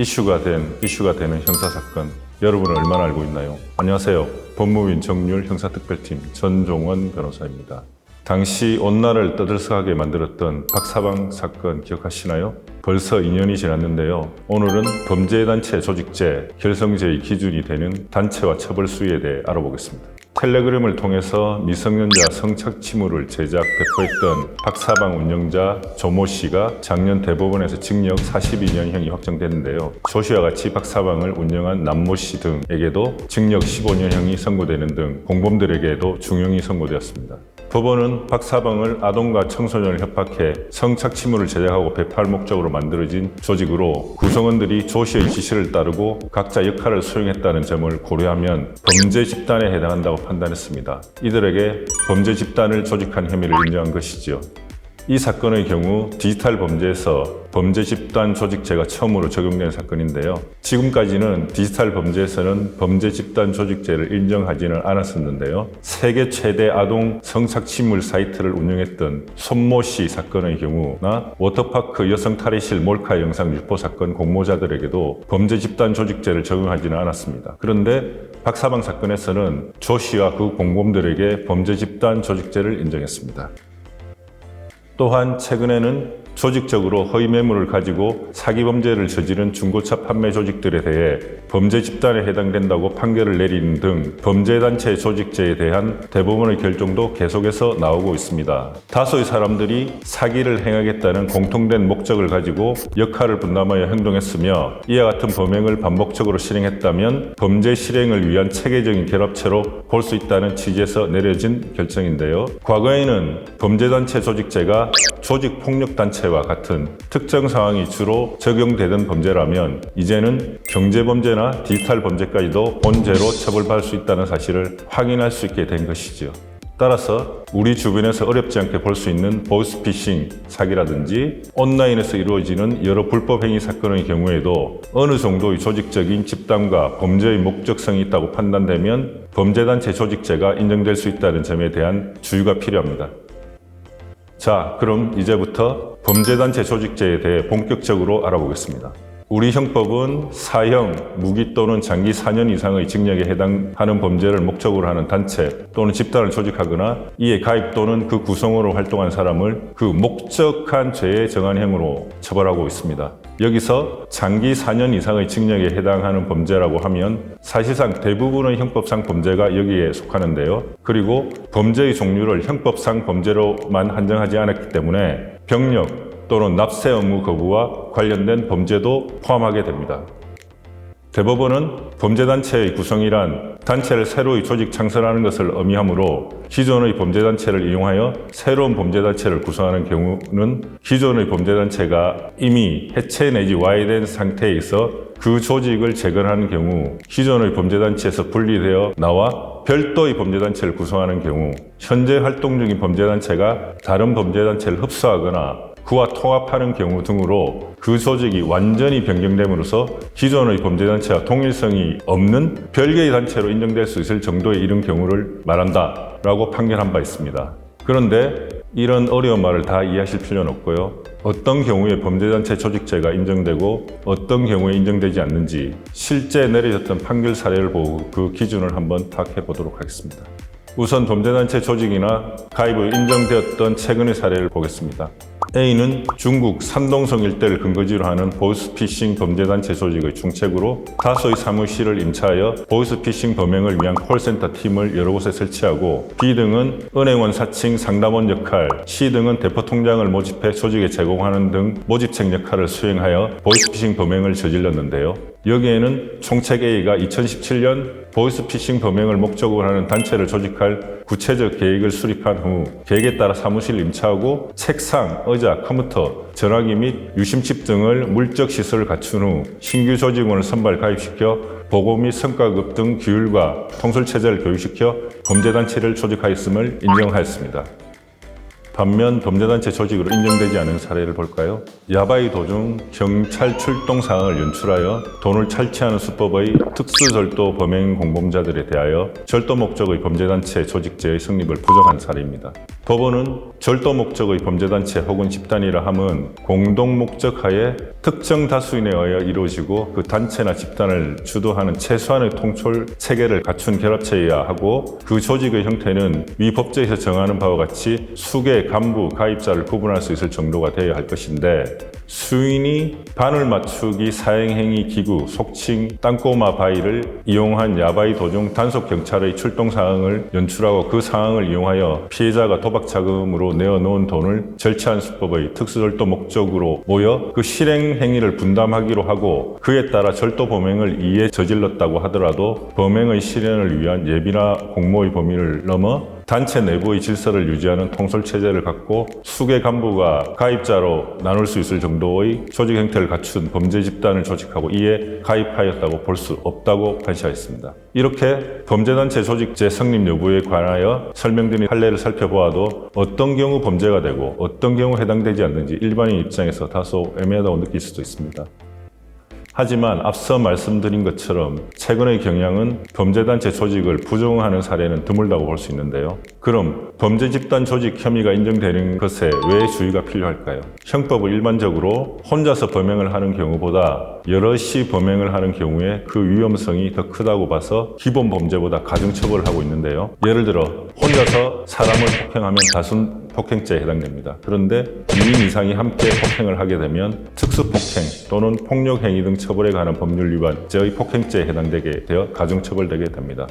이슈가 되는 형사사건, 여러분은 얼마나 알고 있나요? 안녕하세요. 법무부인 정률 형사특별팀 전종원 변호사입니다. 당시 온나라를 떠들썩하게 만들었던 박사방 사건 기억하시나요? 벌써 2년이 지났는데요. 오늘은 범죄단체 조직죄, 결성죄의 기준이 되는 단체와 처벌 수위에 대해 알아보겠습니다. 텔레그램을 통해서 미성년자 성착취물을 제작, 배포했던 박사방 운영자 조모 씨가 작년 대법원에서 징역 42년형이 확정됐는데요. 조 씨와 같이 박사방을 운영한 남모 씨 등에게도 징역 15년형이 선고되는 등 공범들에게도 중형이 선고되었습니다. 법원은 박사방을 아동과 청소년을 협박해 성착취물을 제작하고 배포할 목적으로 만들어진 조직으로 구성원들이 조 씨의 지시를 따르고 각자 역할을 수행했다는 점을 고려하면 범죄 집단에 해당한다고 판단했습니다. 이들에게 범죄 집단을 조직한 혐의를 인정한 것이지요. 이 사건의 경우 디지털 범죄에서 범죄 집단 조직죄가 처음으로 적용된 사건인데요. 지금까지는 디지털 범죄에서는 범죄 집단 조직죄를 인정하지는 않았었는데요. 세계 최대 아동 성착취물 사이트를 운영했던 손모 씨 사건의 경우나 워터파크 여성 탈의실 몰카 영상 유포 사건 공모자들에게도 범죄 집단 조직죄를 적용하지는 않았습니다. 그런데 박사방 사건에서는 조 씨와 그 공범들에게 범죄 집단 조직죄를 인정했습니다. 또한 최근에는 조직적으로 허위 매물을 가지고 사기 범죄를 저지른 중고차 판매 조직들에 대해 범죄 집단에 해당된다고 판결을 내리는 등 범죄단체 조직죄에 대한 대법원의 결정도 계속해서 나오고 있습니다. 다수의 사람들이 사기를 행하겠다는 공통된 목적을 가지고 역할을 분담하여 행동했으며 이와 같은 범행을 반복적으로 실행했다면 범죄 실행을 위한 체계적인 결합체로 볼 수 있다는 취지에서 내려진 결정인데요. 과거에는 범죄단체 조직죄가 조직폭력단체와 같은 특정 상황이 주로 적용되던 범죄라면 이제는 경제범죄나 디지털 범죄까지도 본죄로 처벌받을 수 있다는 사실을 확인할 수 있게 된 것이죠. 따라서 우리 주변에서 어렵지 않게 볼 수 있는 보이스피싱 사기라든지 온라인에서 이루어지는 여러 불법 행위 사건의 경우에도 어느 정도의 조직적인 집단과 범죄의 목적성이 있다고 판단되면 범죄단체 조직죄가 인정될 수 있다는 점에 대한 주의가 필요합니다. 자, 그럼 이제부터 범죄단체 조직죄에 대해 본격적으로 알아보겠습니다. 우리 형법은 사형, 무기 또는 장기 4년 이상의 징역에 해당하는 범죄를 목적으로 하는 단체 또는 집단을 조직하거나 이에 가입 또는 그 구성원으로 활동한 사람을 그 목적한 죄에 정한 형으로 처벌하고 있습니다. 여기서 장기 4년 이상의 징역에 해당하는 범죄라고 하면 사실상 대부분의 형법상 범죄가 여기에 속하는데요. 그리고 범죄의 종류를 형법상 범죄로만 한정하지 않았기 때문에 병력 또는 납세 의무 거부와 관련된 범죄도 포함하게 됩니다. 대법원은 범죄단체의 구성이란 단체를 새로이 조직 창설하는 것을 의미하므로 기존의 범죄단체를 이용하여 새로운 범죄단체를 구성하는 경우는 기존의 범죄단체가 이미 해체 내지 와해된 상태에 있어 그 조직을 재건하는 경우, 기존의 범죄단체에서 분리되어 나와 별도의 범죄단체를 구성하는 경우, 현재 활동 중인 범죄단체가 다른 범죄단체를 흡수하거나 그와 통합하는 경우 등으로 그 조직이 완전히 변경됨으로써 기존의 범죄단체와 통일성이 없는 별개의 단체로 인정될 수 있을 정도에 이른 경우를 말한다 라고 판결한 바 있습니다. 그런데 이런 어려운 말을 다 이해하실 필요는 없고요. 어떤 경우에 범죄단체 조직죄가 인정되고 어떤 경우에 인정되지 않는지 실제 내려졌던 판결 사례를 보고 그 기준을 한번 파악해 보도록 하겠습니다. 우선 범죄단체 조직이나 가입의 인정되었던 최근의 사례를 보겠습니다. A는 중국 산동성 일대를 근거지로 하는 보이스피싱 범죄단체 조직의 중책으로 다수의 사무실을 임차하여 보이스피싱 범행을 위한 콜센터 팀을 여러 곳에 설치하고 B 등은 은행원 사칭 상담원 역할, C 등은 대포 통장을 모집해 조직에 제공하는 등 모집책 역할을 수행하여 보이스피싱 범행을 저질렀는데요. 여기에는 총책 A가 2017년 보이스피싱 범행을 목적으로 하는 단체를 조직할 구체적 계획을 수립한 후 계획에 따라 사무실을 임차하고 책상, 의자, 컴퓨터, 전화기 및 유심칩 등을 물적 시설을 갖춘 후 신규 조직원을 선발 가입시켜 보고 및 성과급 등 규율과 통솔체제를 교육시켜 범죄단체를 조직하였음을 인정하였습니다. 반면 범죄단체 조직으로 인정되지 않은 사례를 볼까요? 야바이 도중 경찰 출동 사항을 연출하여 돈을 탈취하는 수법의 특수절도 범행 공범자들에 대하여 절도 목적의 범죄단체 조직죄의 성립을 부정한 사례입니다. 법원은 절도 목적의 범죄단체 혹은 집단이라 함은 공동 목적하에 특정 다수인에 의해 이루어지고 그 단체나 집단을 주도하는 최소한의 통솔 체계를 갖춘 결합체여야 하고 그 조직의 형태는 위 법제에서 정하는 바와 같이 수개, 간부, 가입자를 구분할 수 있을 정도가 되어야 할 것인데 수인이 바늘 맞추기, 사행행위 기구, 속칭 땅꼬마 바위를 이용한 야바이 도중 단속 경찰의 출동 사항을 연출하고 그 상황을 이용하여 피해자가 도박 자금으로 내어놓은 돈을 절취한 수법의 특수절도 목적으로 모여 그 실행 행위를 분담하기로 하고 그에 따라 절도 범행을 이에 저질렀다고 하더라도 범행의 실현을 위한 예비나 공모의 범위를 넘어 단체 내부의 질서를 유지하는 통솔체제를 갖고 수개 간부가 가입자로 나눌 수 있을 정도의 조직 형태를 갖춘 범죄 집단을 조직하고 이에 가입하였다고 볼 수 없다고 판시하였습니다. 이렇게 범죄단체 조직제 성립 여부에 관하여 설명드린 판례를 살펴보아도 어떤 경우 범죄가 되고 어떤 경우 해당되지 않는지 일반인 입장에서 다소 애매하다고 느낄 수도 있습니다. 하지만 앞서 말씀드린 것처럼 최근의 경향은 범죄단체 조직을 부정하는 사례는 드물다고 볼 수 있는데요. 그럼 범죄 집단 조직 혐의가 인정되는 것에 왜 주의가 필요할까요? 형법은 일반적으로 혼자서 범행을 하는 경우보다 여럿이 범행을 하는 경우에 그 위험성이 더 크다고 봐서 기본 범죄보다 가중처벌을 하고 있는데요. 예를 들어 혼자서 사람을 폭행하면 다순 폭행죄에 해당됩니다. 그런데 2인 이상이 함께 폭행을 하게 되면 특수폭행 또는 폭력행위 등 처벌에 관한 법률 위반죄의 폭행죄에 해당되게 되어 가중처벌되게 됩니다.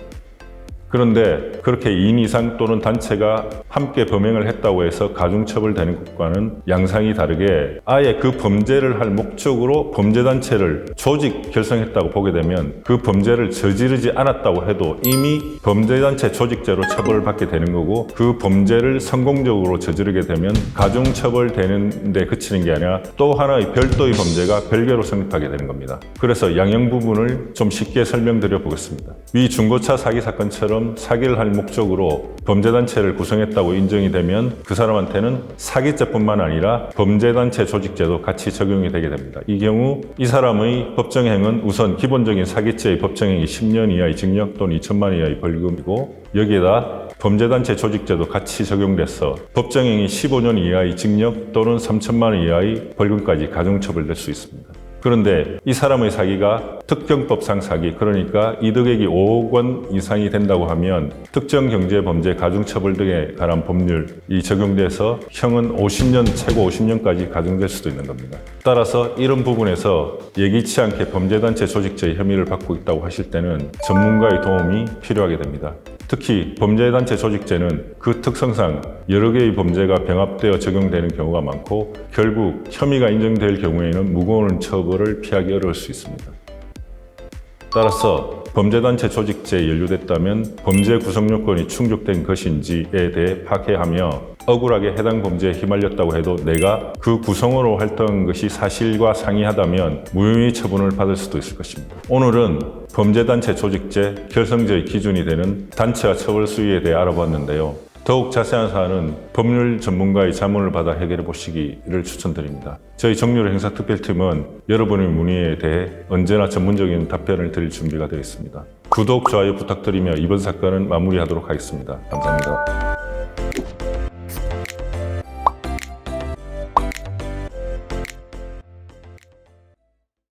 그런데 그렇게 2인 이상 또는 단체가 함께 범행을 했다고 해서 가중처벌되는 것과는 양상이 다르게 아예 그 범죄를 할 목적으로 범죄단체를 조직 결성했다고 보게 되면 그 범죄를 저지르지 않았다고 해도 이미 범죄단체 조직죄로 처벌을 받게 되는 거고 그 범죄를 성공적으로 저지르게 되면 가중처벌되는 데 그치는 게 아니라 또 하나의 별도의 범죄가 별개로 성립하게 되는 겁니다. 그래서 양형 부분을 좀 쉽게 설명드려 보겠습니다. 위 중고차 사기 사건처럼 사기를 할 목적으로 범죄단체를 구성했다고 인정이 되면 그 사람한테는 사기죄뿐만 아니라 범죄단체 조직죄도 같이 적용이 되게 됩니다. 이 경우 이 사람의 법정행은 우선 기본적인 사기죄의 법정행이 10년 이하의 징역 또는 2천만 원 이하의 벌금이고 여기에다 범죄단체 조직죄도 같이 적용돼서 법정행이 15년 이하의 징역 또는 3천만 원 이하의 벌금까지 가중처벌될 수 있습니다. 그런데 이 사람의 사기가 특경법상 사기, 그러니까 이득액이 5억 원 이상이 된다고 하면 특정경제범죄 가중처벌 등에 관한 법률이 적용돼서 형은 50년, 최고 50년까지 가중될 수도 있는 겁니다. 따라서 이런 부분에서 예기치 않게 범죄단체 조직죄의 혐의를 받고 있다고 하실 때는 전문가의 도움이 필요하게 됩니다. 특히 범죄단체 조직죄는 그 특성상 여러 개의 범죄가 병합되어 적용되는 경우가 많고 결국 혐의가 인정될 경우에는 무거운 처벌을 피하기 어려울 수 있습니다. 따라서 범죄단체 조직죄에 연루됐다면 범죄 구성 요건이 충족된 것인지에 대해 파악하며 억울하게 해당 범죄에 휘말렸다고 해도 내가 그 구성으로 활동한 것이 사실과 상이하다면 무혐의 처분을 받을 수도 있을 것입니다. 오늘은 범죄단체 조직죄 결성죄의 기준이 되는 단체와 처벌 수위에 대해 알아봤는데요. 더욱 자세한 사안은 법률 전문가의 자문을 받아 해결해 보시기를 추천드립니다. 저희 정률 행사특별팀은 여러분의 문의에 대해 언제나 전문적인 답변을 드릴 준비가 되어 있습니다. 구독, 좋아요 부탁드리며 이번 사건은 마무리하도록 하겠습니다. 감사합니다.